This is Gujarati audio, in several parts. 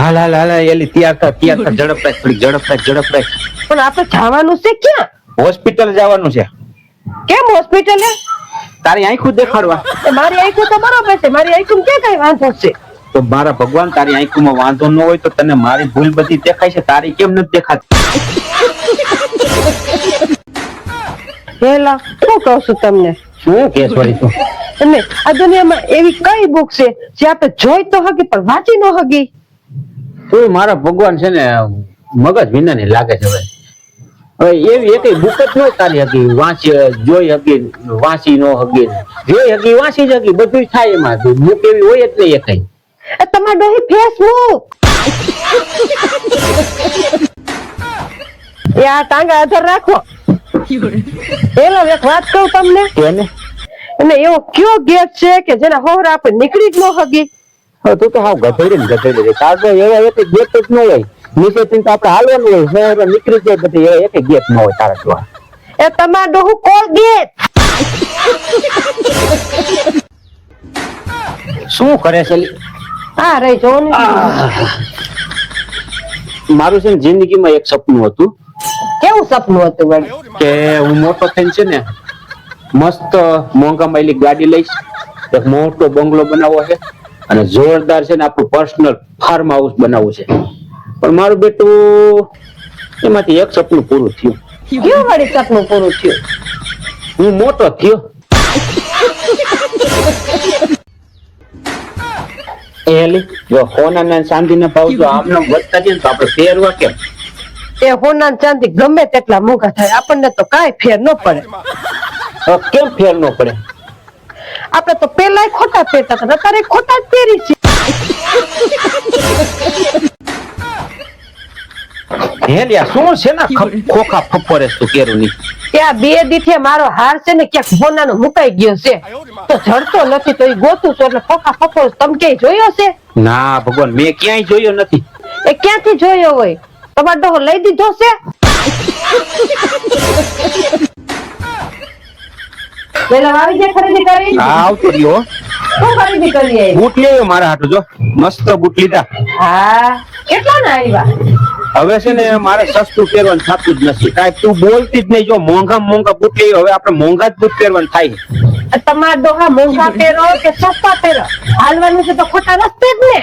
હાલ હાલ હાલ એલી તૈયાર થા ઝડપ રાખ થોડી ઝડપ રાખ પણ આપણે જવાનું છે ક્યાં? હોસ્પિટલ જવાનું છે કેમ હોસ્પિટલે? તારી આંખો દેખાડવા મારી આંખો તો બરોબર છે, મારી આંખો ક્યાં કઈ વાંધો છે? તો મારા ભગવાન તારી આંખોમાં વાંધો ન હોય તો તને મારી ભૂલ બધી દેખાય છે, તારી કેમ નથી દેખાતી? હેલા શું કહું છું તમને? શું કેસ વળી તું? અને આ દુનિયામાં એવી કઈ બુક છે જે આપણે જોઈ તો હગી પણ વાંચી ન હગી? તું મારા ભગવાન છે ને મગજ વિનાની લાગે છે હવે એવી એકઈ બુક જ ન તારી હગી વાંચી જોઈ હગી વાંચી નો હગી જોઈ હગી વાંચી જ હગી બધું જ થાય એમાં બુક એવી હોય જ નહીં એકઈ. તમારે ડોહી ફેસબુક એ આ ટાંગા આધાર રાખો. એલો એક વાત કહું તમને, એને અને એવો કયો ગેપ છે કે જેના હોરા આપણે નીકળી જ ન હગી? તું તો હાવ ગધેડી રે તાર તો એવા એક ગેપ જ ન હોય નીચેથી તો આપણે હાલવાનું હોય હવે નીકળી જાય બધી એવા એક ગેપ ન હોય તારા જોવા. એ તમાર ડોહું કોલ ગેપ શું કરે છે હા રહી જો ને. મારું છે ને જિંદગીમાં એક સપનું હતું કેવું સપનું હતું વળી? કે હું મોટો થઈને છે ને મસ્ત મોંઘા માયલી ગાડી લઈશ, એક મોટો બંગલો બનાવવો છે અને જોરદાર છે ને આપણું પર્સનલ ફાર્મ હાઉસ બનાવવું છે. પણ મારું બેટું એમાંથી એક સપનું પૂરું થયું. કેવું વળી સપનું પૂરું થયું? હું મોટો થયો. એલી જો સોના ને ચાંદી ના ભાવ જો આમને વધતા જાય ને તો આપણે ફેરવા કેમ? એ હોના ચાંદી ગમે તેટલા મોંઘા થાય આપણને તો કાંઈ ફેર ન પડે. કેમ ફેર ન પડે? આપણે તો પેલા ખોટા પહેરતા હતા, અત્યારે ખોટા જ પહેરી છે. હેલિયા શું છે ને ખોખા ફફોરે તું કેરું ની? ત્યાં બે દીઠે મારો હાર છે ને ક્યાંક હોનાનો મુકાઈ ગયો છે તો જડતો નથી તો એ ગોતું છું એટલે ફોકા ફફોર તમે ક્યાંય જોયો છે? ના ભગવાન મેં ક્યાંય જોયો નથી. એ ક્યાંથી જોયો હોય? તમારો ડોહો લઈ દીધો છે? પેલા આવી જાય ખરીદી કરી? હા આવતો રહ્યો. શું ખરીદી કરી આવી? બૂટ લેવો મારા હાટુ જો મસ્ત બૂટ લીધા. હા કેટલા ના આવ્યા? હવે છે ને મારે સસ્તું પહેરવાનું થતું જ નથી. કાંઈ તું બોલતી જ નહીં. જો મોંઘા બૂટ લેવો હવે આપણે મોંઘા જ બૂટ પહેરવાનું થાય. તમારા ડોહા મોંઘા પહેરો કે સસ્તા પહેરો, હાલવાનું છે તો ખોટા રસ્તે જ ને.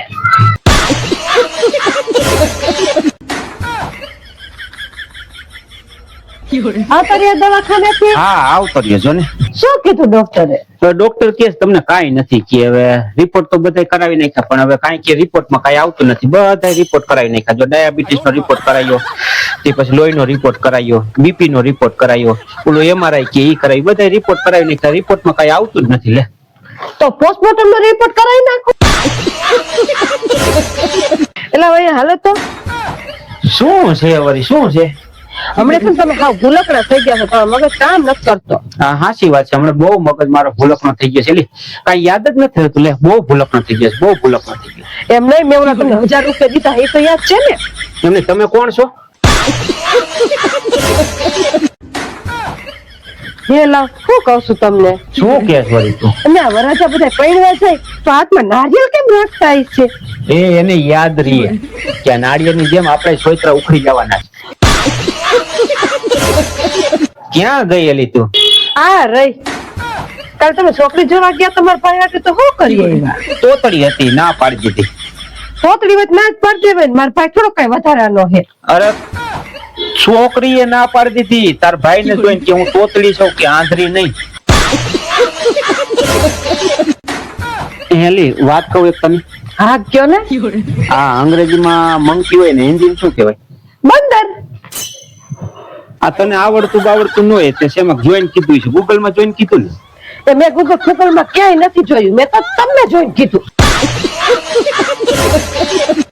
દવાખાને હા આવતો રહ્યો જો ને. શું કીધું ડોક્ટરે? તો ડોક્ટર કે તમને કાંઈ નથી કે હવે રિપોર્ટ તો બધા કરાવી નાખ્યા પણ હવે કાંઈ કે રિપોર્ટમાં કાંઈ આવતું નથી. બધા રિપોર્ટ કરાવી નાખ્યા. જો ડાયાબિટીસ નો રિપોર્ટ કરાયો, તે પછી લોહી નો રિપોર્ટ કરાયો, બીપી નો રિપોર્ટ કરાયો, ઓલો MRI કે ઈ કરાવી, બધા રિપોર્ટ કરાવી નાખ્યા. રિપોર્ટમાં કાંઈ આવતું જ નથી. લે તો પોસ્ટમોર્ટમ નો રિપોર્ટ કરાવી નાખો. એટલે ભાઈ હાલો તો શું છે વળી શું છે? હમણાં પણ તમે હાવ ભૂલકડા થઈ ગયા છો, તમારો મગજ કામ નથી કરતો. હા સાચી વાત છે. હમણાં બહુ મગજ મારો ભૂલકનો થઈ ગયો છે. લે કાંઈ યાદ જ નથી થતું. લે બહુ ભૂલકનો થઈ ગયો છે, બહુ ભૂલકનો થઈ ગયો. એમ નહીં, મેં ઓલા તમને 1000 રૂપિયા દીધા એ તો યાદ છે ને? એમને તમે કોણ છો? હે લાવ શું કહું છું તમને? શું કે વળી તું? અને આ વરાજા બધા પૈણવા જાય તો હાથમાં નારિયેળ કેમ રાખતા છે? એને યાદ રહીએ કે આ નાળિયેરની જેમ આપણે સોયત્રા ઉખડી જવાના છે. ક્યાં ગયેલી તું? આ રહી કાલ તમે છોકરી જોવા ગયા તમારા પાસે તો શું કરી આવ્યા? તોતડી હતી, ના પાડી દીધી. છોકરી વચ્ચે ના જ પાડી દેવાય, મારા ભાઈ થોડો કઈ વધારાનો છે. અરે છોકરીએ ના પાડી દીધી. તાર ભાઈ ને જોઈને કે હું તોતડી છું કે આંધળી નહીં. હેલી વાત કહું એક તમે? હા કયો ને. આ અંગ્રેજીમાં મંકી હોય ને હિન્દીમાં શું કહેવાય? બંદર. આ તને આવડતું ન હોય તે શેમાં જોઈન કીધું છે? ગૂગલ માં જોઈન કીધું ને? એ મેં ગૂગલ માં ક્યાંય નથી જોયું, મેં તો તમને જોઈને કીધું.